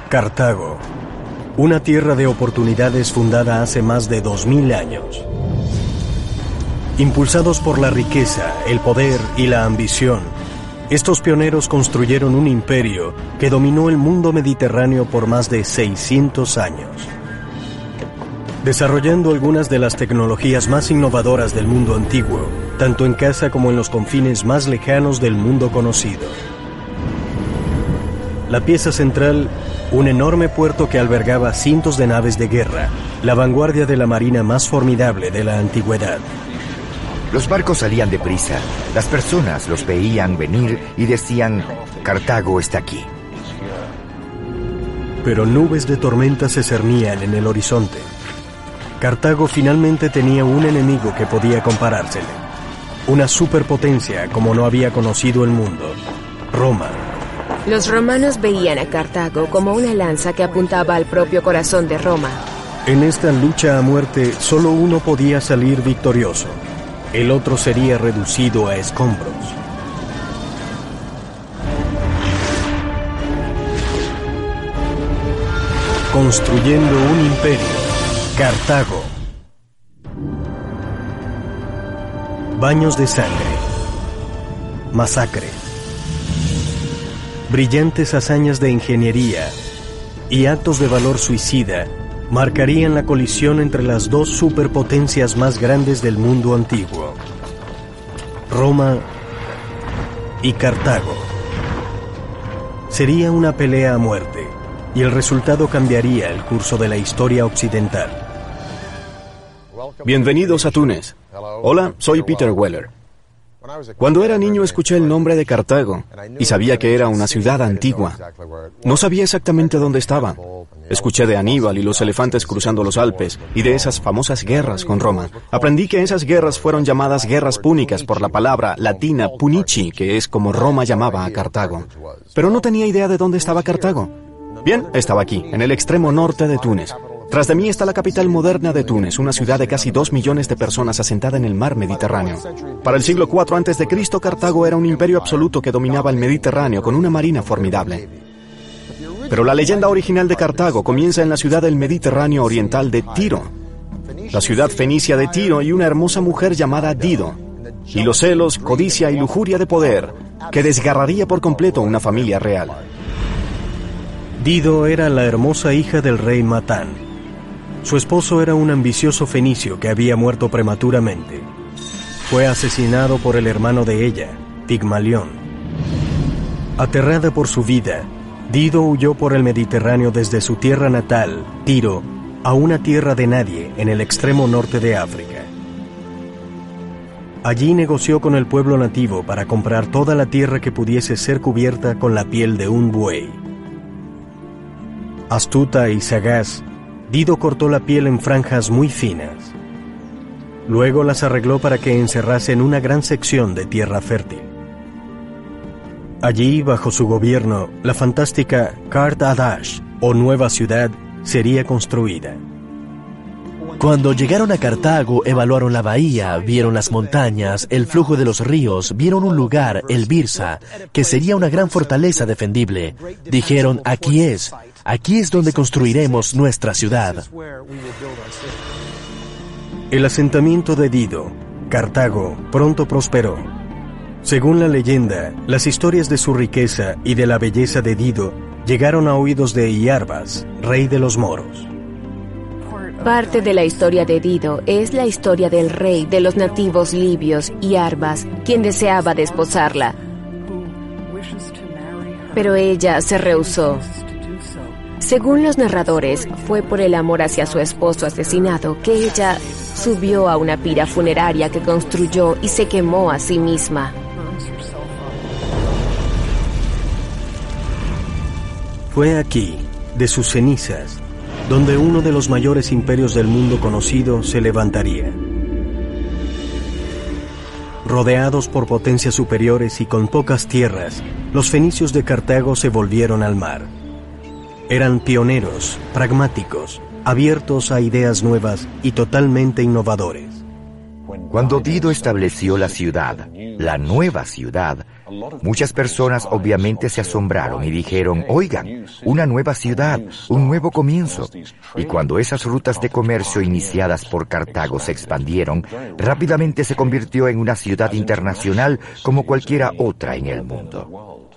Cartago, una tierra de oportunidades fundada hace más de 2000 años. Impulsados por la riqueza, el poder y la ambición, estos pioneros construyeron un imperio que dominó el mundo mediterráneo por más de 600 años. Desarrollando algunas de las tecnologías más innovadoras del mundo antiguo, tanto en casa como en los confines más lejanos del mundo conocido. La pieza central, un enorme puerto que albergaba cientos de naves de guerra, la vanguardia de la marina más formidable de la antigüedad. Los barcos salían deprisa, las personas los veían venir y decían, Cartago está aquí. Pero nubes de tormenta se cernían en el horizonte. Cartago finalmente tenía un enemigo que podía comparársele. Una superpotencia como no había conocido el mundo, Roma. Los romanos veían a Cartago como una lanza que apuntaba al propio corazón de Roma. En esta lucha a muerte, solo uno podía salir victorioso. El otro sería reducido a escombros. Construyendo un imperio, Cartago. Baños de sangre. Masacre. Brillantes hazañas de ingeniería y actos de valor suicida marcarían la colisión entre las dos superpotencias más grandes del mundo antiguo, Roma y Cartago. Sería una pelea a muerte, y el resultado cambiaría el curso de la historia occidental. Bienvenidos a Túnez. Hola, soy Peter Weller. Cuando era niño escuché el nombre de Cartago y sabía que era una ciudad antigua. No sabía exactamente dónde estaba. Escuché de Aníbal y los elefantes cruzando los Alpes y de esas famosas guerras con Roma. Aprendí que esas guerras fueron llamadas guerras púnicas por la palabra latina punici, que es como Roma llamaba a Cartago. Pero no tenía idea de dónde estaba Cartago. Bien, estaba aquí, en el extremo norte de Túnez. Tras de mí está la capital moderna de Túnez, una ciudad de casi 2 millones de personas asentada en el mar Mediterráneo. Para el siglo IV a.C., Cartago era un imperio absoluto que dominaba el Mediterráneo con una marina formidable. Pero la leyenda original de Cartago comienza en la ciudad del Mediterráneo oriental de Tiro, la ciudad fenicia de Tiro, y una hermosa mujer llamada Dido, y los celos, codicia y lujuria de poder que desgarraría por completo una familia real. Dido era la hermosa hija del rey Matán. Su esposo era un ambicioso fenicio que había muerto prematuramente. Fue asesinado por el hermano de ella, Pigmalión. Aterrada por su vida, Dido huyó por el Mediterráneo desde su tierra natal, Tiro, a una tierra de nadie en el extremo norte de África. Allí negoció con el pueblo nativo para comprar toda la tierra que pudiese ser cubierta con la piel de un buey. Astuta y sagaz, Dido cortó la piel en franjas muy finas. Luego las arregló para que encerrasen una gran sección de tierra fértil. Allí, bajo su gobierno, la fantástica Kart Adash, o Nueva Ciudad, sería construida. Cuando llegaron a Cartago, evaluaron la bahía, vieron las montañas, el flujo de los ríos, vieron un lugar, el Birsa, que sería una gran fortaleza defendible. Dijeron, aquí es donde construiremos nuestra ciudad. El asentamiento de Dido, Cartago, pronto prosperó. Según la leyenda, las historias de su riqueza y de la belleza de Dido llegaron a oídos de Iarbas, rey de los moros. Parte de la historia de Dido es la historia del rey de los nativos libios, Iarbas, quien deseaba desposarla. Pero ella se rehusó. Según los narradores, fue por el amor hacia su esposo asesinado que ella subió a una pira funeraria que construyó y se quemó a sí misma. Fue aquí, de sus cenizas, donde uno de los mayores imperios del mundo conocido se levantaría. Rodeados por potencias superiores y con pocas tierras, los fenicios de Cartago se volvieron al mar. Eran pioneros, pragmáticos, abiertos a ideas nuevas y totalmente innovadores. Cuando Dido estableció la ciudad, la nueva ciudad, Muchas personas obviamente se asombraron y dijeron, oigan, una nueva ciudad, un nuevo comienzo. Y cuando esas rutas de comercio iniciadas por Cartago se expandieron, rápidamente se convirtió en una ciudad internacional como cualquiera otra en el mundo.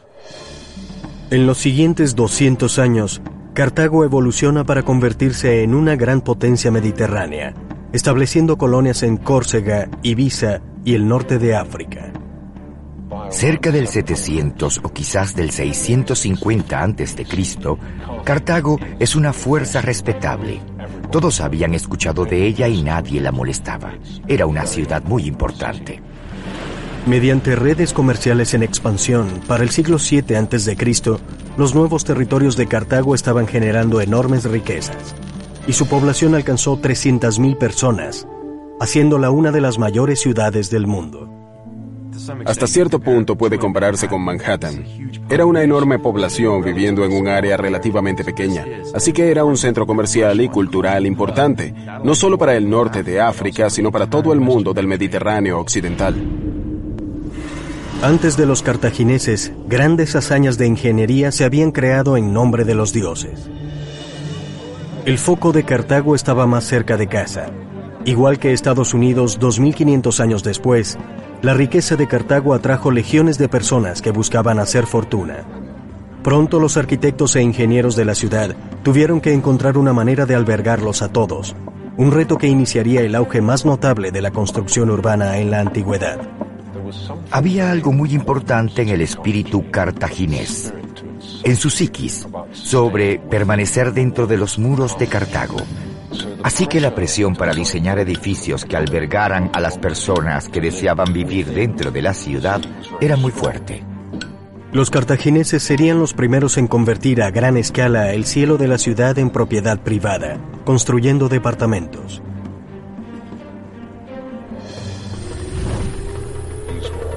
En los siguientes 200 años, Cartago evoluciona para convertirse en una gran potencia mediterránea, estableciendo colonias en Córcega, Ibiza y el norte de África. Cerca del 700 o quizás del 650 a.C., Cartago es una fuerza respetable. Todos habían escuchado de ella y nadie la molestaba. Era una ciudad muy importante. Mediante redes comerciales en expansión, para el siglo VII a.C., los nuevos territorios de Cartago estaban generando enormes riquezas, y su población alcanzó 300.000 personas, haciéndola una de las mayores ciudades del mundo. Hasta cierto punto puede compararse con Manhattan. Era una enorme población viviendo en un área relativamente pequeña, así que era un centro comercial y cultural importante, no solo para el norte de África, sino para todo el mundo del Mediterráneo occidental. Antes de los cartagineses, grandes hazañas de ingeniería se habían creado en nombre de los dioses. El foco de Cartago estaba más cerca de casa. Igual que Estados Unidos 2500 años después, la riqueza de Cartago atrajo legiones de personas que buscaban hacer fortuna. Pronto los arquitectos e ingenieros de la ciudad tuvieron que encontrar una manera de albergarlos a todos, un reto que iniciaría el auge más notable de la construcción urbana en la antigüedad. Había algo muy importante en el espíritu cartaginés, en su psiquis, sobre permanecer dentro de los muros de Cartago. Así que la presión para diseñar edificios que albergaran a las personas que deseaban vivir dentro de la ciudad era muy fuerte. Los cartagineses serían los primeros en convertir a gran escala el cielo de la ciudad en propiedad privada, construyendo departamentos.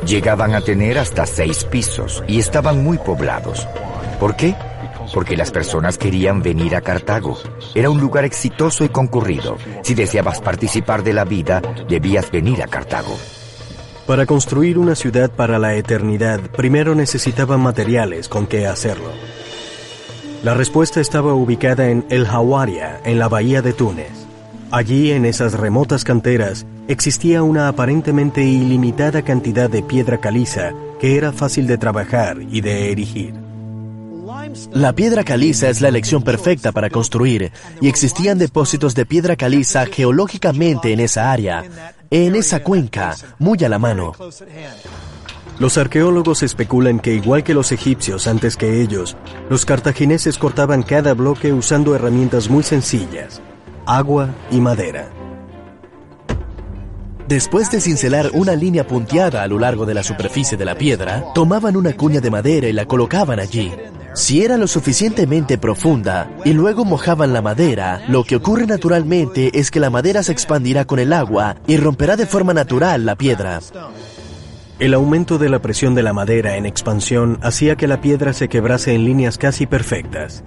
Llegaban a tener hasta 6 pisos y estaban muy poblados. ¿Por qué? Porque las personas querían venir a Cartago. Era un lugar exitoso y concurrido. Si deseabas participar de la vida, debías venir a Cartago. Para construir una ciudad para la eternidad, primero necesitaban materiales con que hacerlo. La respuesta estaba ubicada en El Hawaria, en la bahía de Túnez. Allí, en esas remotas canteras, existía una aparentemente ilimitada cantidad de piedra caliza que era fácil de trabajar y de erigir. La piedra caliza es la elección perfecta para construir, y existían depósitos de piedra caliza geológicamente en esa área, en esa cuenca, muy a la mano. Los arqueólogos especulan que igual que los egipcios antes que ellos, los cartagineses cortaban cada bloque usando herramientas muy sencillas: agua y madera. Después de cincelar una línea punteada a lo largo de la superficie de la piedra, tomaban una cuña de madera y la colocaban allí. Si era lo suficientemente profunda y luego mojaban la madera, lo que ocurre naturalmente es que la madera se expandirá con el agua y romperá de forma natural la piedra. El aumento de la presión de la madera en expansión hacía que la piedra se quebrase en líneas casi perfectas.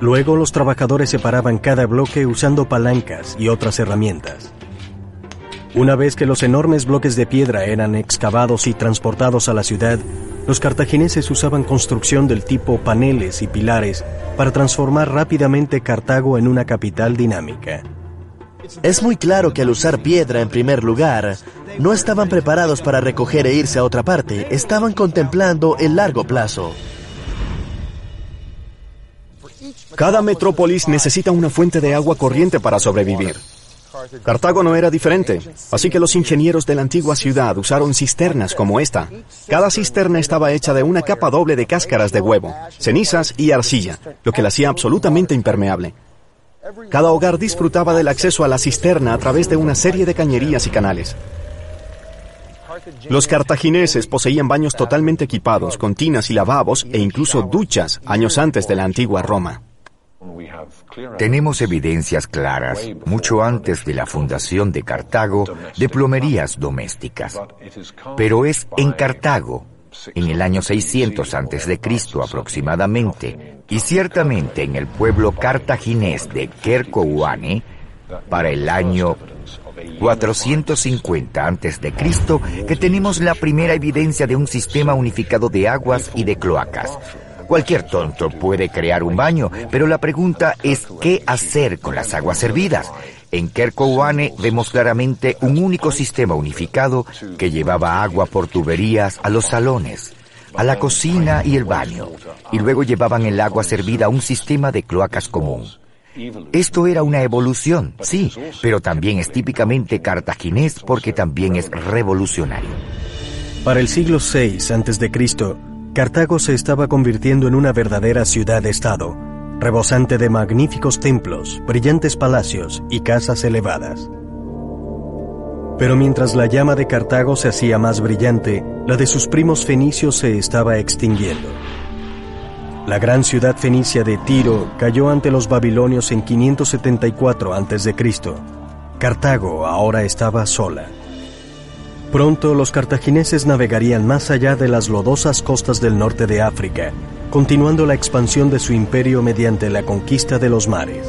Luego los trabajadores separaban cada bloque usando palancas y otras herramientas. Una vez que los enormes bloques de piedra eran excavados y transportados a la ciudad, los cartagineses usaban construcción del tipo paneles y pilares para transformar rápidamente Cartago en una capital dinámica. Es muy claro que al usar piedra en primer lugar, no estaban preparados para recoger e irse a otra parte, estaban contemplando el largo plazo. Cada metrópolis necesita una fuente de agua corriente para sobrevivir. Cartago no era diferente, así que los ingenieros de la antigua ciudad usaron cisternas como esta. Cada cisterna estaba hecha de una capa doble de cáscaras de huevo, cenizas y arcilla, lo que la hacía absolutamente impermeable. Cada hogar disfrutaba del acceso a la cisterna a través de una serie de cañerías y canales. Los cartagineses poseían baños totalmente equipados, con tinas y lavabos e incluso duchas años antes de la antigua Roma. Tenemos evidencias claras, mucho antes de la fundación de Cartago, de plomerías domésticas. Pero es en Cartago, en el año 600 a.C. aproximadamente, y ciertamente en el pueblo cartaginés de Quercohuane, para el año 450 a.C., que tenemos la primera evidencia de un sistema unificado de aguas y de cloacas. Cualquier tonto puede crear un baño, pero la pregunta es ¿qué hacer con las aguas servidas? En Kerkouane vemos claramente un único sistema unificado que llevaba agua por tuberías a los salones, a la cocina y el baño, y luego llevaban el agua servida a un sistema de cloacas común. Esto era una evolución, sí, pero también es típicamente cartaginés porque también es revolucionario. Para el siglo VI a.C., Cartago se estaba convirtiendo en una verdadera ciudad-estado, rebosante de magníficos templos, brillantes palacios y casas elevadas. Pero mientras la llama de Cartago se hacía más brillante, la de sus primos fenicios se estaba extinguiendo. La gran ciudad fenicia de Tiro cayó ante los babilonios en 574 a.C. Cartago ahora estaba sola. Pronto los cartagineses navegarían más allá de las lodosas costas del norte de África, continuando la expansión de su imperio mediante la conquista de los mares.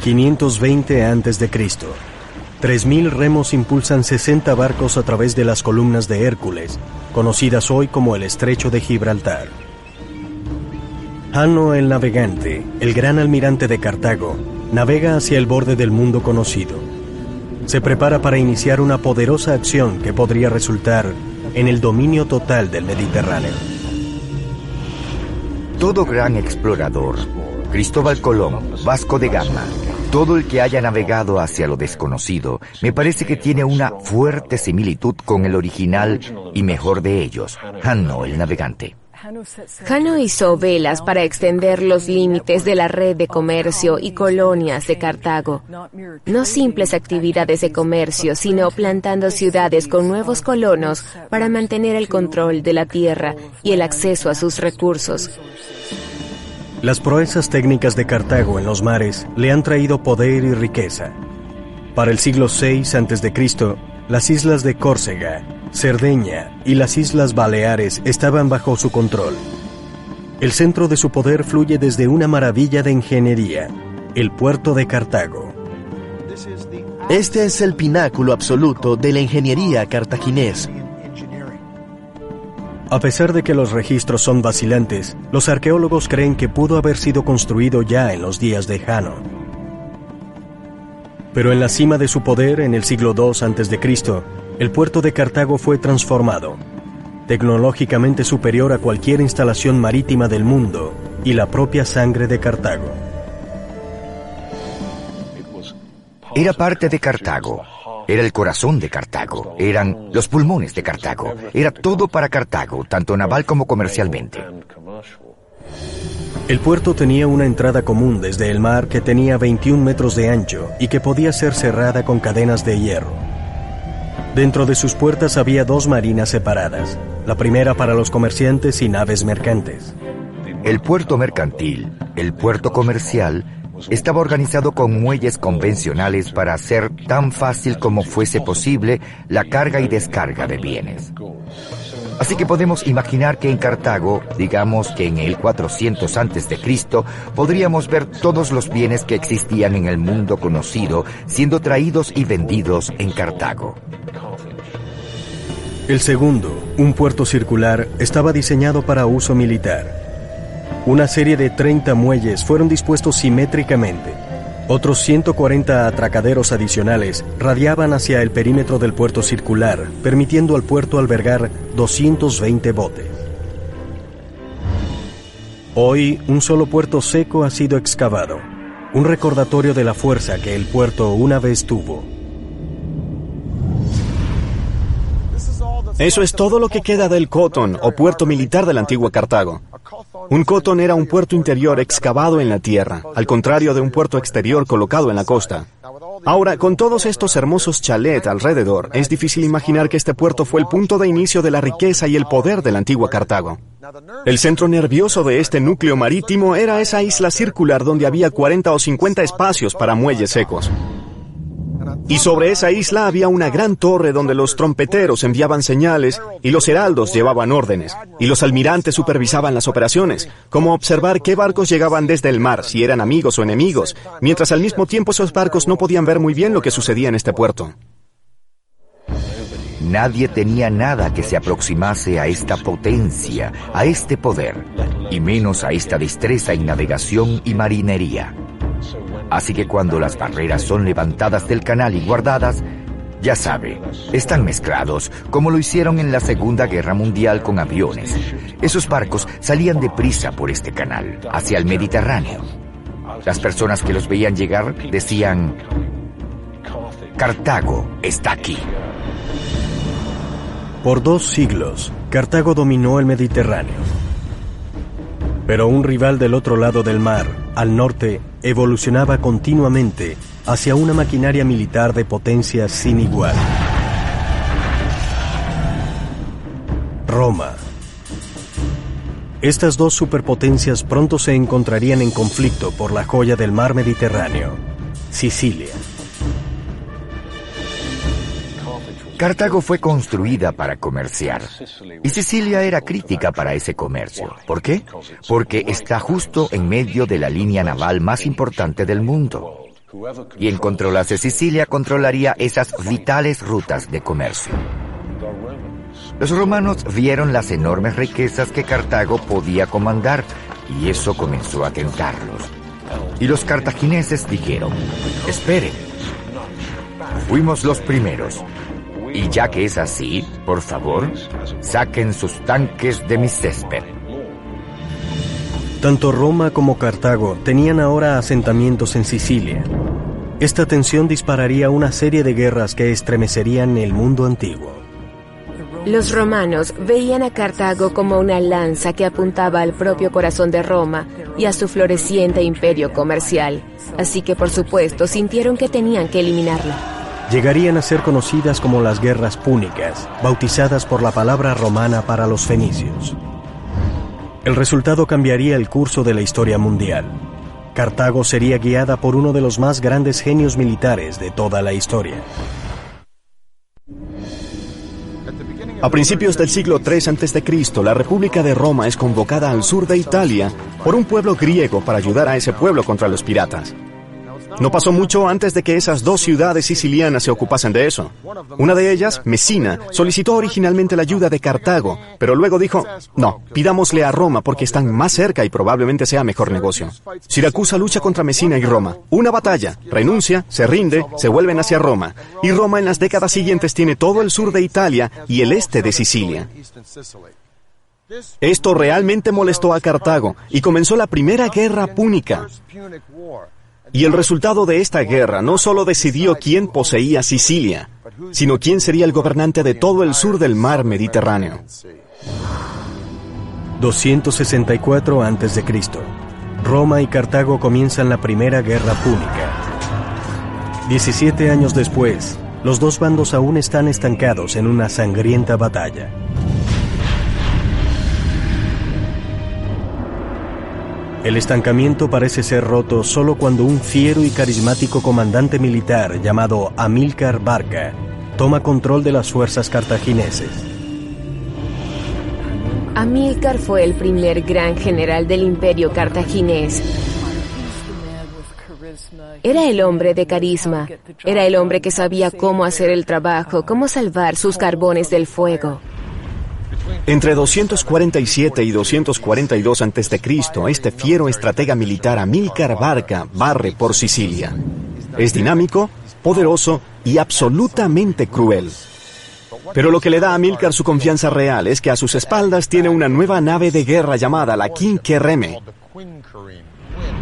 520 a.C. 3.000 remos impulsan 60 barcos a través de las columnas de Hércules, conocidas hoy como el Estrecho de Gibraltar. Hanno el Navegante, el gran almirante de Cartago, navega hacia el borde del mundo conocido. Se prepara para iniciar una poderosa acción que podría resultar en el dominio total del Mediterráneo. Todo gran explorador, Cristóbal Colón, Vasco de Gama, todo el que haya navegado hacia lo desconocido, me parece que tiene una fuerte similitud con el original y mejor de ellos, Hanno el Navegante. Hanno hizo velas para extender los límites de la red de comercio y colonias de Cartago. No simples actividades de comercio, sino plantando ciudades con nuevos colonos para mantener el control de la tierra y el acceso a sus recursos. Las proezas técnicas de Cartago en los mares le han traído poder y riqueza. Para el siglo VI a.C., las islas de Córcega, Cerdeña y las Islas Baleares estaban bajo su control. El centro de su poder fluye desde una maravilla de ingeniería, el puerto de Cartago. Este es el pináculo absoluto de la ingeniería cartaginés. A pesar de que los registros son vacilantes, los arqueólogos creen que pudo haber sido construido ya en los días de Hanno. Pero en la cima de su poder, en el siglo II a.C., el puerto de Cartago fue transformado, tecnológicamente superior a cualquier instalación marítima del mundo y la propia sangre de Cartago. Era parte de Cartago, era el corazón de Cartago, eran los pulmones de Cartago, era todo para Cartago, tanto naval como comercialmente. El puerto tenía una entrada común desde el mar que tenía 21 metros de ancho y que podía ser cerrada con cadenas de hierro. Dentro de sus puertas había dos marinas separadas, la primera para los comerciantes y naves mercantes. El puerto mercantil, el puerto comercial, estaba organizado con muelles convencionales para hacer tan fácil como fuese posible la carga y descarga de bienes. Así que podemos imaginar que en Cartago, digamos que en el 400 a.C., podríamos ver todos los bienes que existían en el mundo conocido siendo traídos y vendidos en Cartago. El segundo, un puerto circular, estaba diseñado para uso militar. Una serie de 30 muelles fueron dispuestos simétricamente. Otros 140 atracaderos adicionales radiaban hacia el perímetro del puerto circular, permitiendo al puerto albergar 220 botes. Hoy, un solo puerto seco ha sido excavado, un recordatorio de la fuerza que el puerto una vez tuvo. Eso es todo lo que queda del Cotton, o puerto militar de la antigua Cartago. Un cotton era un puerto interior excavado en la tierra, al contrario de un puerto exterior colocado en la costa. Ahora, con todos estos hermosos chalets alrededor, es difícil imaginar que este puerto fue el punto de inicio de la riqueza y el poder de la antigua Cartago. El centro nervioso de este núcleo marítimo era esa isla circular donde había 40 o 50 espacios para muelles secos. Y sobre esa isla había una gran torre donde los trompeteros enviaban señales y los heraldos llevaban órdenes, y los almirantes supervisaban las operaciones, como observar qué barcos llegaban desde el mar, si eran amigos o enemigos, mientras al mismo tiempo esos barcos no podían ver muy bien lo que sucedía en este puerto. Nadie tenía nada que se aproximase a esta potencia, a este poder, y menos a esta destreza en navegación y marinería. Así que cuando las barreras son levantadas del canal y guardadas, ya sabe, están mezclados, como lo hicieron en la Segunda Guerra Mundial con aviones. Esos barcos salían deprisa por este canal, hacia el Mediterráneo. Las personas que los veían llegar decían: Cartago está aquí. Por 2 siglos, Cartago dominó el Mediterráneo. Pero un rival del otro lado del mar, al norte, evolucionaba continuamente hacia una maquinaria militar de potencia sin igual. Roma. Estas 2 superpotencias pronto se encontrarían en conflicto por la joya del mar Mediterráneo, Sicilia. Cartago fue construida para comerciar, y Sicilia era crítica para ese comercio. ¿Por qué? Porque está justo en medio de la línea naval más importante del mundo. Quien controlase Sicilia controlaría esas vitales rutas de comercio. Los romanos vieron las enormes riquezas que Cartago podía comandar, y eso comenzó a tentarlos. Y los cartagineses dijeron: esperen, fuimos los primeros. Y ya que es así, por favor, saquen sus tanques de mi césped. Tanto Roma como Cartago tenían ahora asentamientos en Sicilia. Esta tensión dispararía una serie de guerras que estremecerían el mundo antiguo. Los romanos veían a Cartago como una lanza que apuntaba al propio corazón de Roma y a su floreciente imperio comercial. Así que, por supuesto, sintieron que tenían que eliminarla. Llegarían a ser conocidas como las guerras púnicas, bautizadas por la palabra romana para los fenicios. El resultado cambiaría el curso de la historia mundial. Cartago sería guiada por uno de los más grandes genios militares de toda la historia. A principios del siglo III a.C., la República de Roma es convocada al sur de Italia por un pueblo griego para ayudar a ese pueblo contra los piratas. No pasó mucho antes de que esas 2 ciudades sicilianas se ocupasen de eso. Una de ellas, Mesina, solicitó originalmente la ayuda de Cartago, pero luego dijo: no, pidámosle a Roma porque están más cerca y probablemente sea mejor negocio. Siracusa lucha contra Mesina y Roma. Una batalla, renuncia, se rinde, se vuelven hacia Roma. Y Roma en las décadas siguientes tiene todo el sur de Italia y el este de Sicilia. Esto realmente molestó a Cartago y comenzó la primera guerra púnica. Y el resultado de esta guerra no solo decidió quién poseía Sicilia, sino quién sería el gobernante de todo el sur del mar Mediterráneo. 264 a.C. Roma y Cartago comienzan la primera guerra púnica. 17 años después, los 2 bandos aún están estancados en una sangrienta batalla. El estancamiento parece ser roto solo cuando un fiero y carismático comandante militar llamado Amílcar Barca toma control de las fuerzas cartagineses. Amílcar fue el primer gran general del imperio cartaginés. Era el hombre de carisma, era el hombre que sabía cómo hacer el trabajo, cómo salvar sus carbones del fuego. Entre 247 y 242 a.C., este fiero estratega militar Amílcar Barca barre por Sicilia. Es dinámico, poderoso y absolutamente cruel. Pero lo que le da a Amílcar su confianza real es que a sus espaldas tiene una nueva nave de guerra llamada la Quinquereme.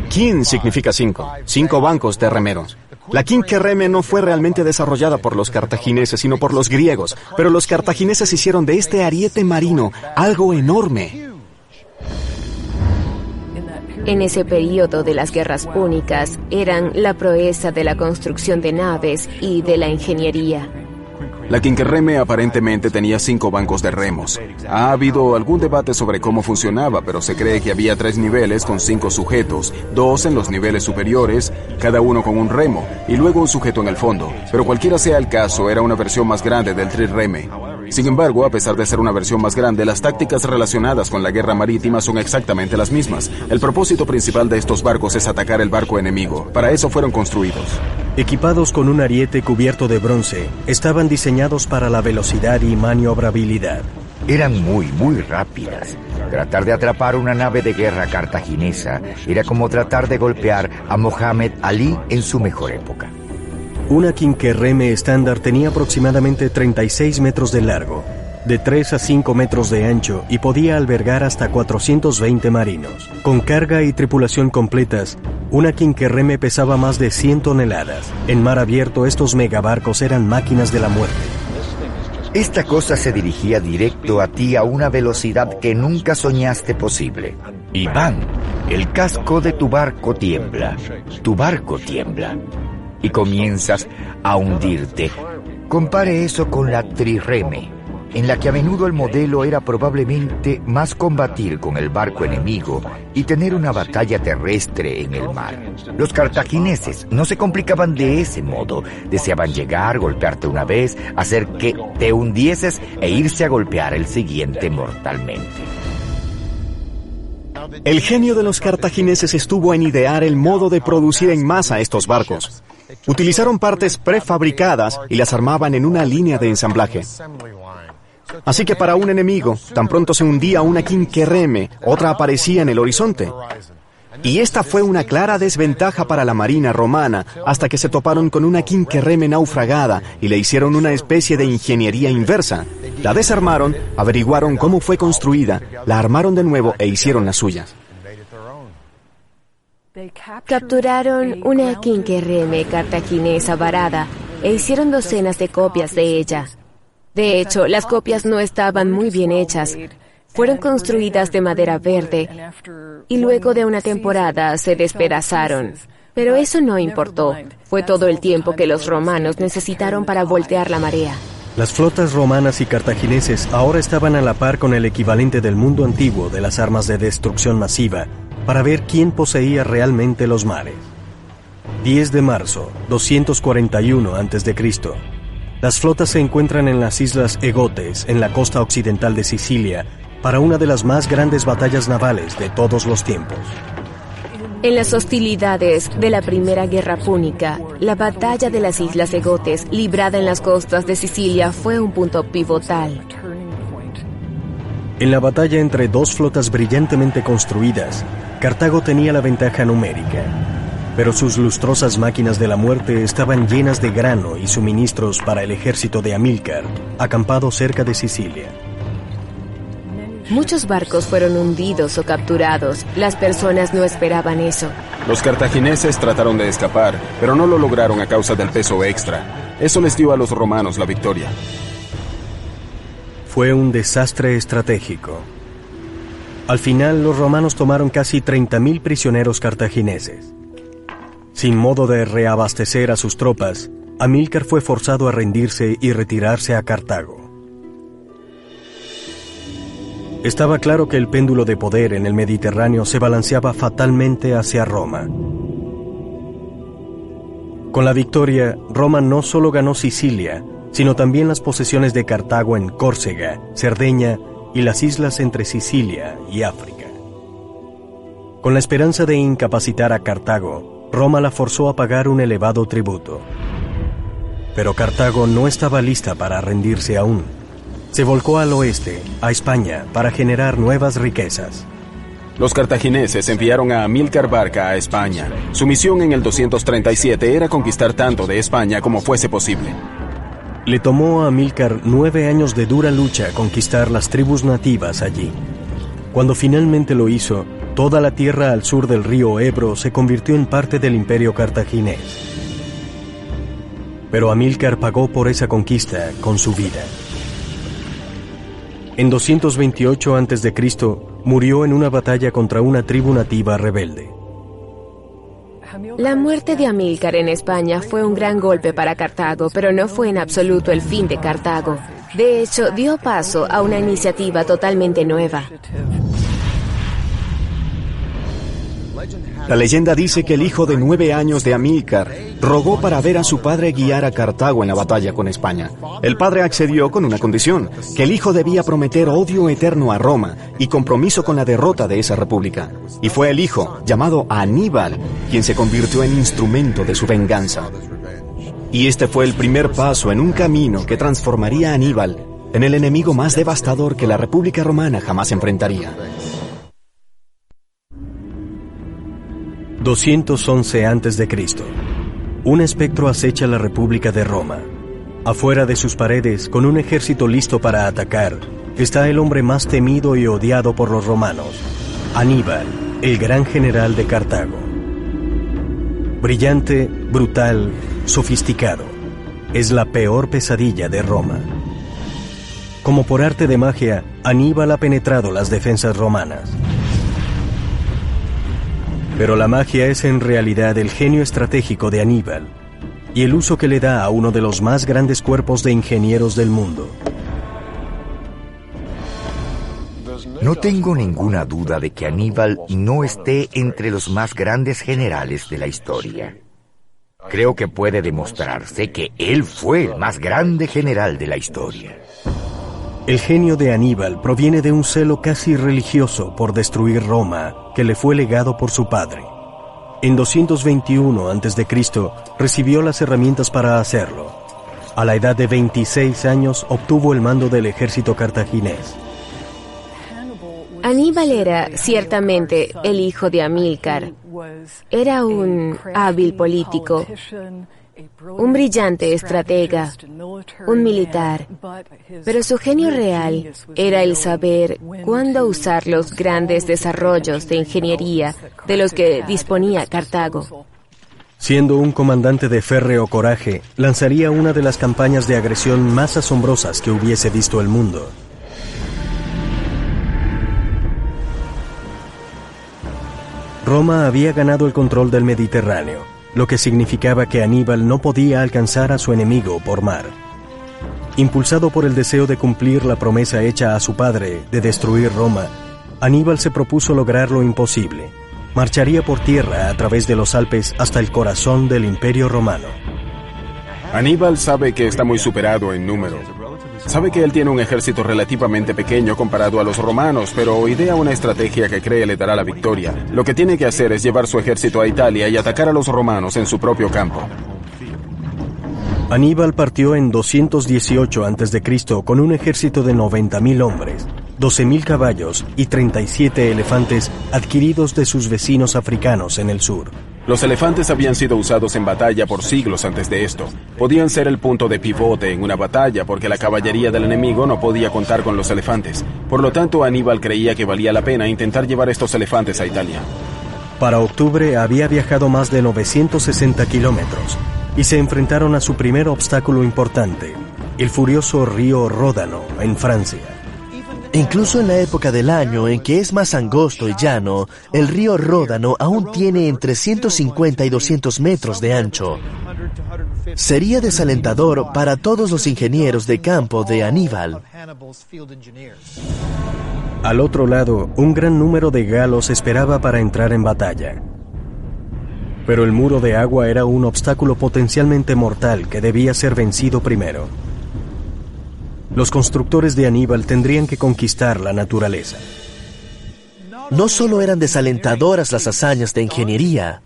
Quin significa 5 bancos de remeros. La Quinquereme no fue realmente desarrollada por los cartagineses, sino por los griegos, pero los cartagineses hicieron de este ariete marino algo enorme. En ese periodo de las guerras púnicas, eran la proeza de la construcción de naves y de la ingeniería. La quinquerreme aparentemente tenía 5 bancos de remos. Ha habido algún debate sobre cómo funcionaba, pero se cree que había 3 niveles con 5 sujetos, 2 en los niveles superiores, cada uno con un remo, y luego un sujeto en el fondo. Pero cualquiera sea el caso, era una versión más grande del trireme. Sin embargo, a pesar de ser una versión más grande, las tácticas relacionadas con la guerra marítima son exactamente las mismas. El propósito principal de estos barcos es atacar el barco enemigo. Para eso fueron construidos. Equipados con un ariete cubierto de bronce, estaban diseñados para la velocidad y maniobrabilidad. Eran muy rápidas. Tratar de atrapar una nave de guerra cartaginesa era como tratar de golpear a Mohammed Ali en su mejor época. Una quinquerreme estándar tenía aproximadamente 36 metros de largo, de 3 a 5 metros de ancho y podía albergar hasta 420 marinos. Con carga y tripulación completas, una quinquerreme pesaba más de 100 toneladas. En mar abierto, estos megabarcos eran máquinas de la muerte. Esta cosa se dirigía directo a ti a una velocidad que nunca soñaste posible. Iván, el casco de tu barco tiembla. Tu barco tiembla. Y comienzas a hundirte. Compare eso con la trireme, en la que a menudo el modelo era probablemente más combatir con el barco enemigo y tener una batalla terrestre en el mar. Los cartagineses no se complicaban de ese modo. Deseaban llegar, golpearte una vez, hacer que te hundieses e irse a golpear el siguiente mortalmente. El genio de los cartagineses estuvo en idear el modo de producir en masa estos barcos. Utilizaron partes prefabricadas y las armaban en una línea de ensamblaje. Así que para un enemigo, tan pronto se hundía una quinquerreme, otra aparecía en el horizonte. Y esta fue una clara desventaja para la marina romana, hasta que se toparon con una quinquerreme naufragada y le hicieron una especie de ingeniería inversa. La desarmaron, averiguaron cómo fue construida, la armaron de nuevo e hicieron las suyas. Capturaron una quinquerreme cartaginesa varada e hicieron docenas de copias de ella. De hecho, las copias no estaban muy bien hechas. Fueron construidas de madera verde y luego de una temporada se despedazaron. Pero eso no importó. Fue todo el tiempo que los romanos necesitaron para voltear la marea. Las flotas romanas y cartagineses ahora estaban a la par con el equivalente del mundo antiguo de las armas de destrucción masiva para ver quién poseía realmente los mares. 10 de marzo, 241 a.C. Las flotas se encuentran en las islas Egotes, en la costa occidental de Sicilia, para una de las más grandes batallas navales de todos los tiempos. En las hostilidades de la Primera Guerra Púnica, la batalla de las Islas Egotes, librada en las costas de Sicilia, fue un punto pivotal. En la batalla entre dos flotas brillantemente construidas, Cartago tenía la ventaja numérica, pero sus lustrosas máquinas de la muerte estaban llenas de grano y suministros para el ejército de Amílcar, acampado cerca de Sicilia. Muchos barcos fueron hundidos o capturados. Las personas no esperaban eso. Los cartagineses trataron de escapar, pero no lo lograron a causa del peso extra. Eso les dio a los romanos la victoria. Fue un desastre estratégico. Al final, los romanos tomaron casi 30.000 prisioneros cartagineses. Sin modo de reabastecer a sus tropas, Amílcar fue forzado a rendirse y retirarse a Cartago. Estaba claro que el péndulo de poder en el Mediterráneo se balanceaba fatalmente hacia Roma. Con la victoria, Roma no solo ganó Sicilia, sino también las posesiones de Cartago en Córcega, Cerdeña y las islas entre Sicilia y África. Con la esperanza de incapacitar a Cartago, Roma la forzó a pagar un elevado tributo. Pero Cartago no estaba lista para rendirse aún. Se volcó al oeste, a España, para generar nuevas riquezas. Los cartagineses enviaron a Amílcar Barca a España. Su misión en el 237 era conquistar tanto de España como fuese posible. Le tomó a Amílcar 9 años de dura lucha conquistar las tribus nativas allí. Cuando finalmente lo hizo, toda la tierra al sur del río Ebro se convirtió en parte del imperio cartaginés. Pero Amílcar pagó por esa conquista con su vida. En 228 a.C., murió en una batalla contra una tribu nativa rebelde. La muerte de Amílcar en España fue un gran golpe para Cartago, pero no fue en absoluto el fin de Cartago. De hecho, dio paso a una iniciativa totalmente nueva. La leyenda dice que el hijo de 9 años de Amílcar rogó para ver a su padre guiar a Cartago en la batalla con España. El padre accedió con una condición, que el hijo debía prometer odio eterno a Roma y compromiso con la derrota de esa república. Y fue el hijo, llamado Aníbal, quien se convirtió en instrumento de su venganza. Y este fue el primer paso en un camino que transformaría a Aníbal en el enemigo más devastador que la República Romana jamás enfrentaría. 211 a.C. Un espectro acecha la República de Roma. Afuera de sus paredes, con un ejército listo para atacar, está el hombre más temido y odiado por los romanos, Aníbal, el gran general de Cartago. Brillante, brutal, sofisticado. Es la peor pesadilla de Roma. Como por arte de magia, Aníbal ha penetrado las defensas romanas. Pero la magia es en realidad el genio estratégico de Aníbal y el uso que le da a uno de los más grandes cuerpos de ingenieros del mundo. No tengo ninguna duda de que Aníbal no esté entre los más grandes generales de la historia. Creo que puede demostrarse que él fue el más grande general de la historia. El genio de Aníbal proviene de un celo casi religioso por destruir Roma que le fue legado por su padre. En 221 a.C. recibió las herramientas para hacerlo. A la edad de 26 años obtuvo el mando del ejército cartaginés. Aníbal era, ciertamente, el hijo de Amílcar. Era un hábil político, un brillante estratega, un militar, pero su genio real era el saber cuándo usar los grandes desarrollos de ingeniería de los que disponía Cartago. Siendo un comandante de férreo coraje, lanzaría una de las campañas de agresión más asombrosas que hubiese visto el mundo. Roma había ganado el control del Mediterráneo, lo que significaba que Aníbal no podía alcanzar a su enemigo por mar. Impulsado por el deseo de cumplir la promesa hecha a su padre de destruir Roma, Aníbal se propuso lograr lo imposible. Marcharía por tierra a través de los Alpes hasta el corazón del Imperio Romano. Aníbal sabe que está muy superado en número. Sabe que él tiene un ejército relativamente pequeño comparado a los romanos, pero idea una estrategia que cree le dará la victoria. Lo que tiene que hacer es llevar su ejército a Italia y atacar a los romanos en su propio campo. Aníbal partió en 218 a.C. con un ejército de 90.000 hombres, 12.000 caballos y 37 elefantes adquiridos de sus vecinos africanos en el sur. Los elefantes habían sido usados en batalla por siglos antes de esto. Podían ser el punto de pivote en una batalla porque la caballería del enemigo no podía contar con los elefantes. Por lo tanto, Aníbal creía que valía la pena intentar llevar estos elefantes a Italia. Para octubre había viajado más de 960 kilómetros y se enfrentaron a su primer obstáculo importante, el furioso río Ródano en Francia. Incluso en la época del año en que es más angosto y llano, el río Ródano aún tiene entre 150 y 200 metros de ancho. Sería desalentador para todos los ingenieros de campo de Aníbal. Al otro lado, un gran número de galos esperaba para entrar en batalla. Pero el muro de agua era un obstáculo potencialmente mortal que debía ser vencido primero. Los constructores de Aníbal tendrían que conquistar la naturaleza. No solo eran desalentadoras las hazañas de ingeniería,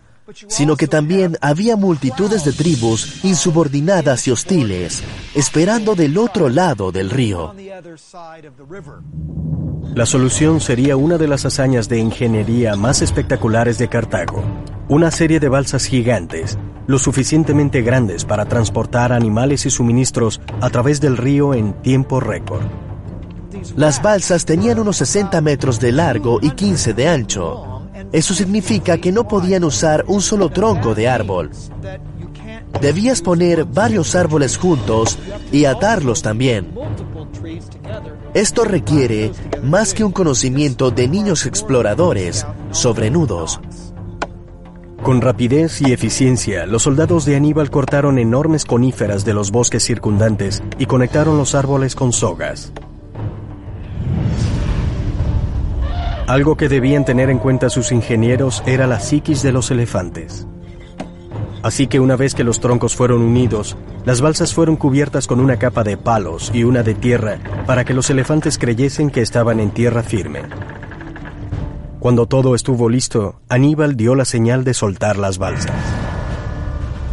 sino que también había multitudes de tribus insubordinadas y hostiles, esperando del otro lado del río. La solución sería una de las hazañas de ingeniería más espectaculares de Cartago, una serie de balsas gigantes, lo suficientemente grandes para transportar animales y suministros a través del río en tiempo récord. Las balsas tenían unos 60 metros de largo y 15 de ancho. Eso significa que no podían usar un solo tronco de árbol. Debías poner varios árboles juntos y atarlos también. Esto requiere más que un conocimiento de niños exploradores sobre nudos. Con rapidez y eficiencia, los soldados de Aníbal cortaron enormes coníferas de los bosques circundantes y conectaron los árboles con sogas. Algo que debían tener en cuenta sus ingenieros era la psiquis de los elefantes. Así que una vez que los troncos fueron unidos, las balsas fueron cubiertas con una capa de palos y una de tierra para que los elefantes creyesen que estaban en tierra firme. Cuando todo estuvo listo, Aníbal dio la señal de soltar las balsas.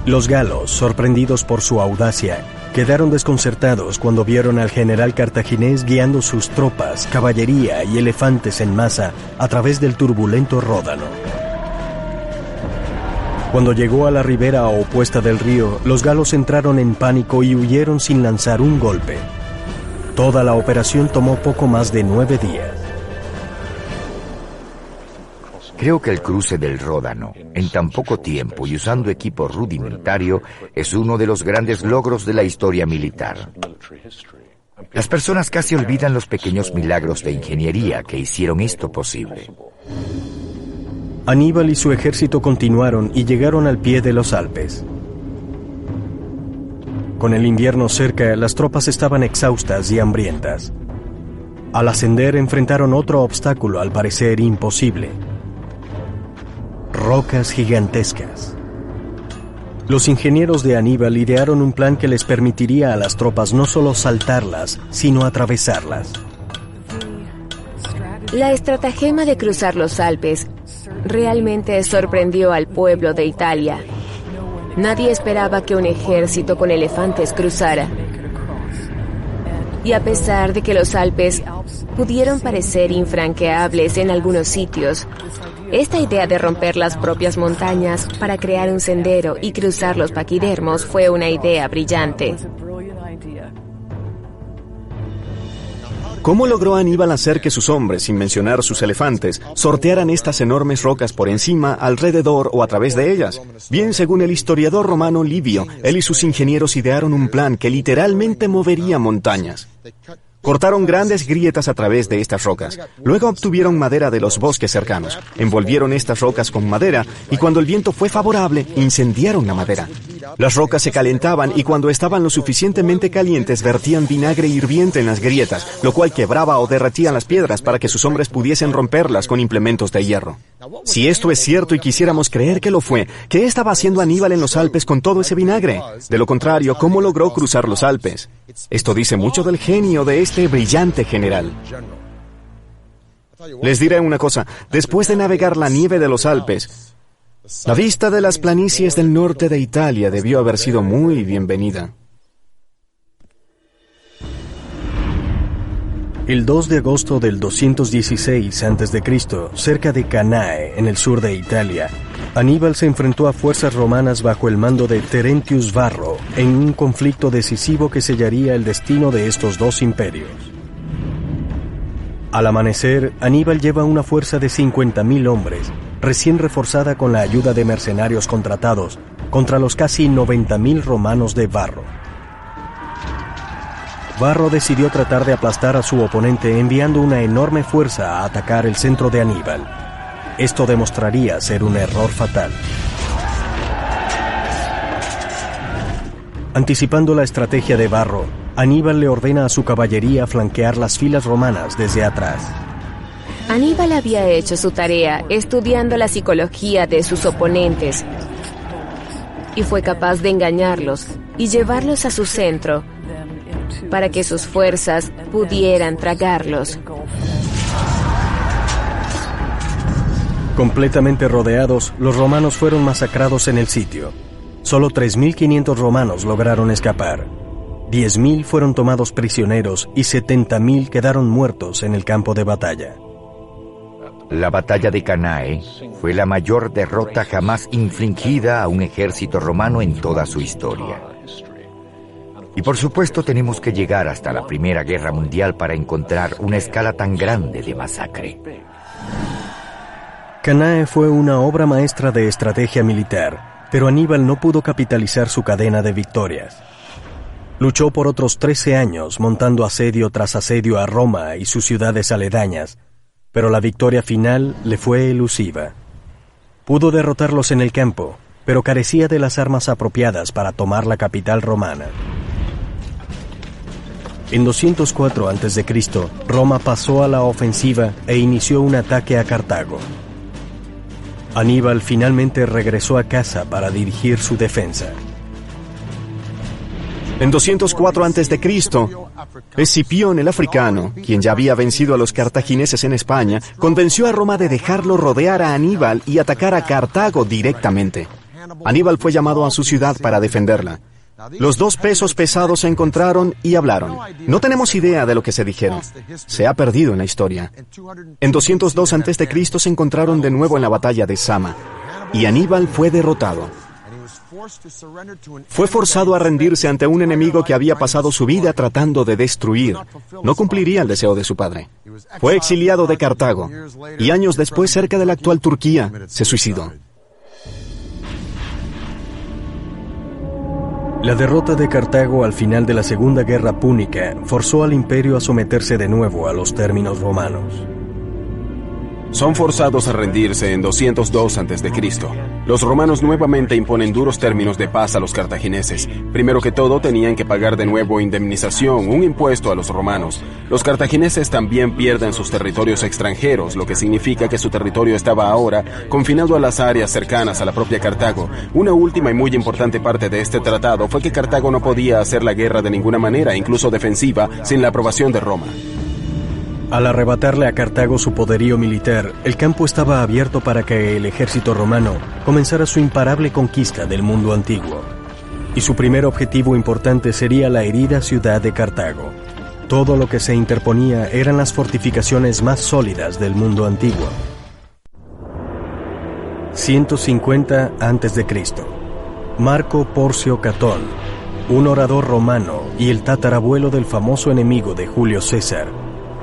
Los galos, sorprendidos por su audacia, quedaron desconcertados cuando vieron al general cartaginés guiando sus tropas, caballería y elefantes en masa a través del turbulento Ródano. Cuando llegó a la ribera opuesta del río, los galos entraron en pánico y huyeron sin lanzar un golpe. Toda la operación tomó poco más de 9 días. Creo que el cruce del Ródano, en tan poco tiempo y usando equipo rudimentario, es uno de los grandes logros de la historia militar. Las personas casi olvidan los pequeños milagros de ingeniería que hicieron esto posible. Aníbal y su ejército continuaron y llegaron al pie de los Alpes. Con el invierno cerca, las tropas estaban exhaustas y hambrientas. Al ascender, enfrentaron otro obstáculo al parecer imposible: rocas gigantescas. Los ingenieros de Aníbal idearon un plan que les permitiría a las tropas no solo saltarlas, sino atravesarlas. La estratagema de cruzar los Alpes realmente sorprendió al pueblo de Italia. Nadie esperaba que un ejército con elefantes cruzara. Y a pesar de que los Alpes pudieron parecer infranqueables en algunos sitios, esta idea de romper las propias montañas para crear un sendero y cruzar los paquidermos fue una idea brillante. ¿Cómo logró Aníbal hacer que sus hombres, sin mencionar sus elefantes, sortearan estas enormes rocas por encima, alrededor o a través de ellas? Bien, según el historiador romano Livio, él y sus ingenieros idearon un plan que literalmente movería montañas. Cortaron grandes grietas a través de estas rocas. Luego obtuvieron madera de los bosques cercanos. Envolvieron estas rocas con madera y cuando el viento fue favorable, incendiaron la madera. Las rocas se calentaban y cuando estaban lo suficientemente calientes vertían vinagre hirviente en las grietas, lo cual quebraba o derretía las piedras para que sus hombres pudiesen romperlas con implementos de hierro. Si esto es cierto y quisiéramos creer que lo fue, ¿qué estaba haciendo Aníbal en los Alpes con todo ese vinagre? De lo contrario, ¿cómo logró cruzar los Alpes? Esto dice mucho del genio de este brillante general. Les diré una cosa, después de navegar la nieve de los Alpes, la vista de las planicies del norte de Italia debió haber sido muy bienvenida. El 2 de agosto del 216 a.C., cerca de Cannae, en el sur de Italia, Aníbal se enfrentó a fuerzas romanas bajo el mando de Terentius Varro en un conflicto decisivo que sellaría el destino de estos dos imperios. Al amanecer, Aníbal lleva una fuerza de 50.000 hombres, recién reforzada con la ayuda de mercenarios contratados, contra los casi 90.000 romanos de Varro. Varro decidió tratar de aplastar a su oponente enviando una enorme fuerza a atacar el centro de Aníbal. Esto demostraría ser un error fatal. Anticipando la estrategia de Varro, Aníbal le ordena a su caballería flanquear las filas romanas desde atrás. Aníbal había hecho su tarea estudiando la psicología de sus oponentes y fue capaz de engañarlos y llevarlos a su centro para que sus fuerzas pudieran tragarlos. Completamente rodeados, los romanos fueron masacrados en el sitio. Solo 3.500 romanos lograron escapar. 10.000 fueron tomados prisioneros y 70.000 quedaron muertos en el campo de batalla. La batalla de Cannae fue la mayor derrota jamás infligida a un ejército romano en toda su historia. Y por supuesto tenemos que llegar hasta la Primera Guerra Mundial para encontrar una escala tan grande de masacre. Cannae fue una obra maestra de estrategia militar, pero Aníbal no pudo capitalizar su cadena de victorias. Luchó por otros 13 años montando asedio tras asedio a Roma y sus ciudades aledañas, pero la victoria final le fue elusiva. Pudo derrotarlos en el campo, pero carecía de las armas apropiadas para tomar la capital romana. En 204 a.C., Roma pasó a la ofensiva e inició un ataque a Cartago. Aníbal finalmente regresó a casa para dirigir su defensa. En 204 a.C., Escipión el africano, quien ya había vencido a los cartagineses en España, convenció a Roma de dejarlo rodear a Aníbal y atacar a Cartago directamente. Aníbal fue llamado a su ciudad para defenderla. Los dos pesos pesados se encontraron y hablaron. No tenemos idea de lo que se dijeron. Se ha perdido en la historia. En 202 a.C. se encontraron de nuevo en la batalla de Sama, y Aníbal fue derrotado. Fue forzado a rendirse ante un enemigo que había pasado su vida tratando de destruir. No cumpliría el deseo de su padre. Fue exiliado de Cartago, y años después, cerca de la actual Turquía, se suicidó. La derrota de Cartago al final de la Segunda Guerra Púnica forzó al imperio a someterse de nuevo a los términos romanos. Son forzados a rendirse en 202 a.C. Los romanos nuevamente imponen duros términos de paz a los cartagineses. Primero que todo, tenían que pagar de nuevo indemnización, un impuesto a los romanos. Los cartagineses también pierden sus territorios extranjeros, lo que significa que su territorio estaba ahora confinado a las áreas cercanas a la propia Cartago. Una última y muy importante parte de este tratado fue que Cartago no podía hacer la guerra de ninguna manera, incluso defensiva, sin la aprobación de Roma. Al arrebatarle a Cartago su poderío militar, el campo estaba abierto para que el ejército romano comenzara su imparable conquista del mundo antiguo. Y su primer objetivo importante sería la herida ciudad de Cartago. Todo lo que se interponía eran las fortificaciones más sólidas del mundo antiguo. 150 a.C. Marco Porcio Catón, un orador romano y el tatarabuelo del famoso enemigo de Julio César,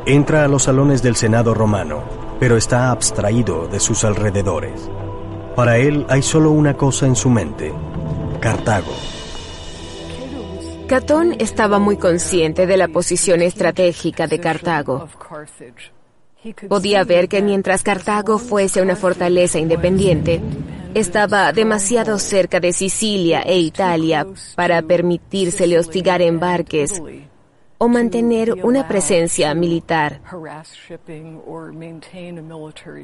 entra a los salones del Senado romano, pero está abstraído de sus alrededores. Para él hay solo una cosa en su mente: Cartago. Catón estaba muy consciente de la posición estratégica de Cartago. Podía ver que mientras Cartago fuese una fortaleza independiente, estaba demasiado cerca de Sicilia e Italia para permitírsele hostigar embarques o mantener una presencia militar.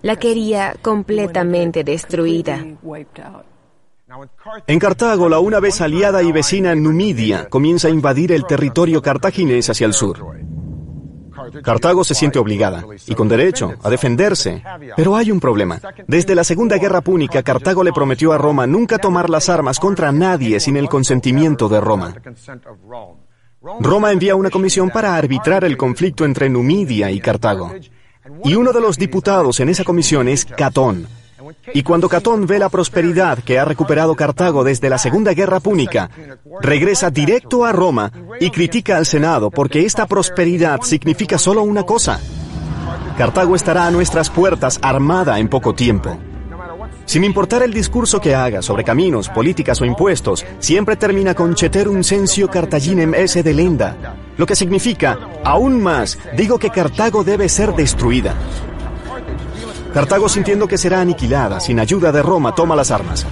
La quería completamente destruida. En Cartago, la una vez aliada y vecina Numidia comienza a invadir el territorio cartaginés hacia el sur. Cartago se siente obligada, y con derecho, a defenderse. Pero hay un problema. Desde la Segunda Guerra Púnica, Cartago le prometió a Roma nunca tomar las armas contra nadie sin el consentimiento de Roma. Roma envía una comisión para arbitrar el conflicto entre Numidia y Cartago. Y uno de los diputados en esa comisión es Catón. Y cuando Catón ve la prosperidad que ha recuperado Cartago desde la Segunda Guerra Púnica, regresa directo a Roma y critica al Senado porque esta prosperidad significa solo una cosa: Cartago estará a nuestras puertas armada en poco tiempo. Sin importar el discurso que haga sobre caminos, políticas o impuestos, siempre termina con ceterum censio Cartaginem esse delenda, lo que significa, aún más, digo que Cartago debe ser destruida. Cartago, sintiendo que será aniquilada sin ayuda de Roma, toma las armas.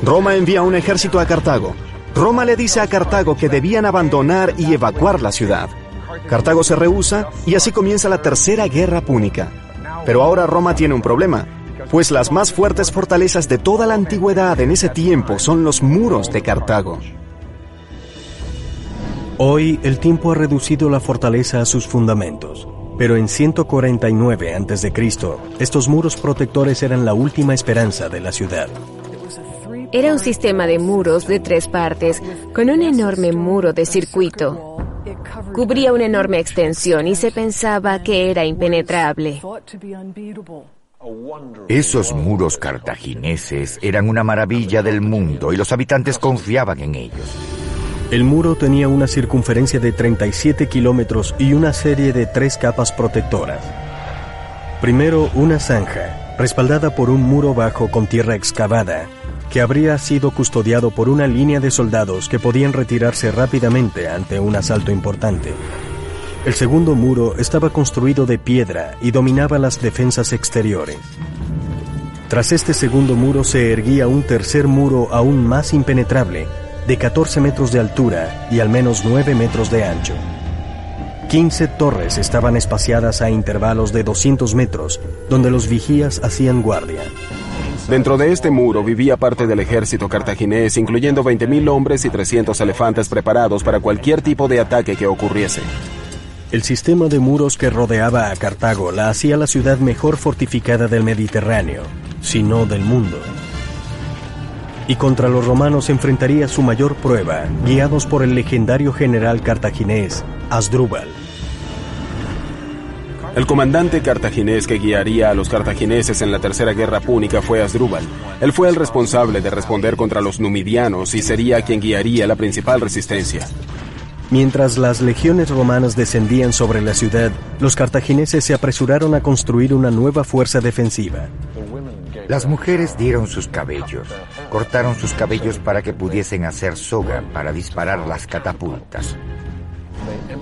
Roma envía un ejército a Cartago. Roma le dice a Cartago que debían abandonar y evacuar la ciudad. Cartago se rehúsa y así comienza la Tercera Guerra Púnica. Pero ahora Roma tiene un problema, pues las más fuertes fortalezas de toda la antigüedad en ese tiempo son los muros de Cartago. Hoy el tiempo ha reducido la fortaleza a sus fundamentos, pero en 149 a.C., estos muros protectores eran la última esperanza de la ciudad. Era un sistema de muros de 3 partes, con un enorme muro de circuito. Cubría una enorme extensión y se pensaba que era impenetrable. Esos muros cartagineses eran una maravilla del mundo y los habitantes confiaban en ellos. El muro tenía una circunferencia de 37 kilómetros y una serie de 3 capas protectoras. Primero, una zanja, respaldada por un muro bajo con tierra excavada, que habría sido custodiado por una línea de soldados que podían retirarse rápidamente ante un asalto importante. El segundo muro estaba construido de piedra y dominaba las defensas exteriores. Tras este segundo muro se erguía un tercer muro aún más impenetrable, de 14 metros de altura y al menos 9 metros de ancho. 15 torres estaban espaciadas a intervalos de 200 metros, donde los vigías hacían guardia. Dentro de este muro vivía parte del ejército cartaginés, incluyendo 20.000 hombres y 300 elefantes preparados para cualquier tipo de ataque que ocurriese. El sistema de muros que rodeaba a Cartago la hacía la ciudad mejor fortificada del Mediterráneo, si no del mundo. Y contra los romanos enfrentaría su mayor prueba, guiados por el legendario general cartaginés, Asdrúbal. El comandante cartaginés que guiaría a los cartagineses en la Tercera Guerra Púnica fue Asdrúbal. Él fue el responsable de responder contra los numidianos y sería quien guiaría la principal resistencia. Mientras las legiones romanas descendían sobre la ciudad, los cartagineses se apresuraron a construir una nueva fuerza defensiva. Las mujeres dieron sus cabellos, cortaron sus cabellos para que pudiesen hacer soga para disparar las catapultas.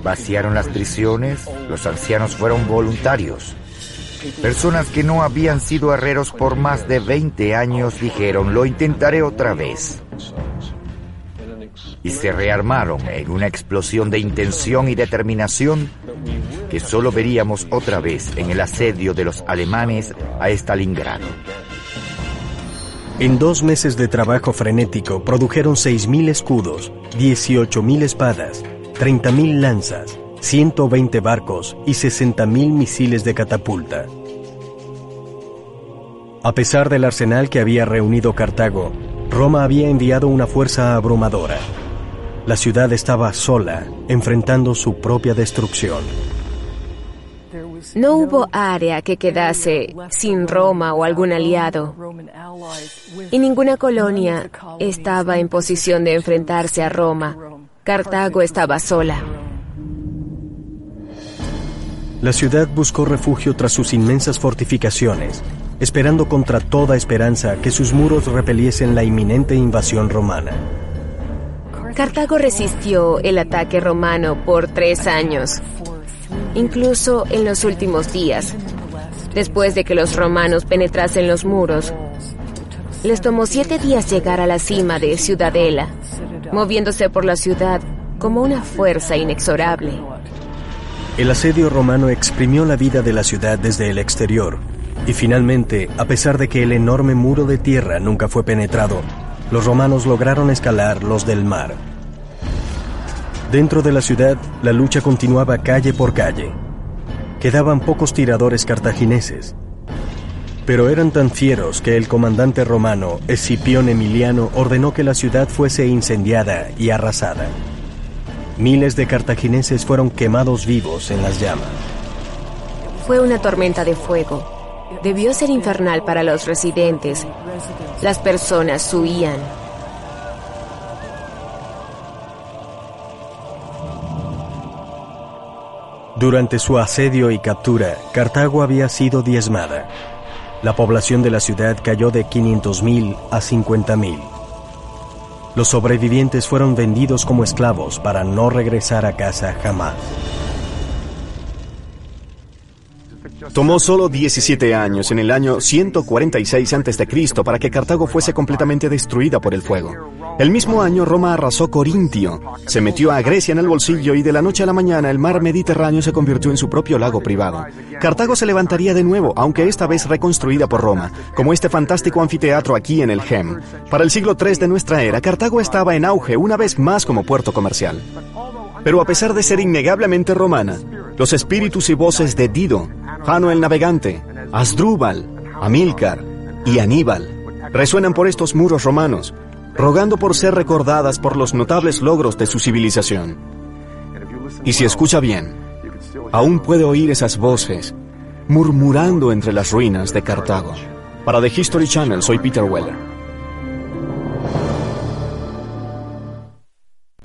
Vaciaron las prisiones, los ancianos fueron voluntarios. Personas que no habían sido herreros por más de 20 años dijeron, lo intentaré otra vez. Y se rearmaron en una explosión de intención y determinación que solo veríamos otra vez en el asedio de los alemanes a Stalingrado. En 2 meses de trabajo frenético produjeron 6.000 escudos, 18.000 espadas, 30.000 lanzas, 120 barcos y 60.000 misiles de catapulta. A pesar del arsenal que había reunido Cartago, Roma había enviado una fuerza abrumadora. La ciudad estaba sola, enfrentando su propia destrucción. No hubo área que quedase sin Roma o algún aliado, y ninguna colonia estaba en posición de enfrentarse a Roma. Cartago estaba sola. La ciudad buscó refugio tras sus inmensas fortificaciones, esperando contra toda esperanza que sus muros repeliesen la inminente invasión romana. Cartago resistió el ataque romano por 3 años, incluso en los últimos días. Después de que los romanos penetrasen los muros, les tomó 7 días llegar a la cima de Ciudadela, moviéndose por la ciudad como una fuerza inexorable. El asedio romano exprimió la vida de la ciudad desde el exterior, y finalmente, a pesar de que el enorme muro de tierra nunca fue penetrado, los romanos lograron escalar los del mar. Dentro de la ciudad, la lucha continuaba calle por calle. Quedaban pocos tiradores cartagineses, pero eran tan fieros que el comandante romano, Escipión Emiliano, ordenó que la ciudad fuese incendiada y arrasada. Miles de cartagineses fueron quemados vivos en las llamas. Fue una tormenta de fuego. Debió ser infernal para los residentes. Las personas huían. Durante su asedio y captura, Cartago había sido diezmada. La población de la ciudad cayó de 500.000 a 50.000. Los sobrevivientes fueron vendidos como esclavos para no regresar a casa jamás. Tomó solo 17 años, en el año 146 a.C., para que Cartago fuese completamente destruida por el fuego. El mismo año Roma arrasó Corintio, se metió a Grecia en el bolsillo y de la noche a la mañana el mar Mediterráneo se convirtió en su propio lago privado. Cartago se levantaría de nuevo, aunque esta vez reconstruida por Roma, como este fantástico anfiteatro aquí en el Gem. Para el siglo III de nuestra era, Cartago estaba en auge una vez más como puerto comercial. Pero a pesar de ser innegablemente romana, los espíritus y voces de Dido, Jano el Navegante, Asdrúbal, Amílcar y Aníbal resuenan por estos muros romanos, rogando por ser recordadas por los notables logros de su civilización. Y si escucha bien, aún puede oír esas voces murmurando entre las ruinas de Cartago. Para The History Channel, soy Peter Weller.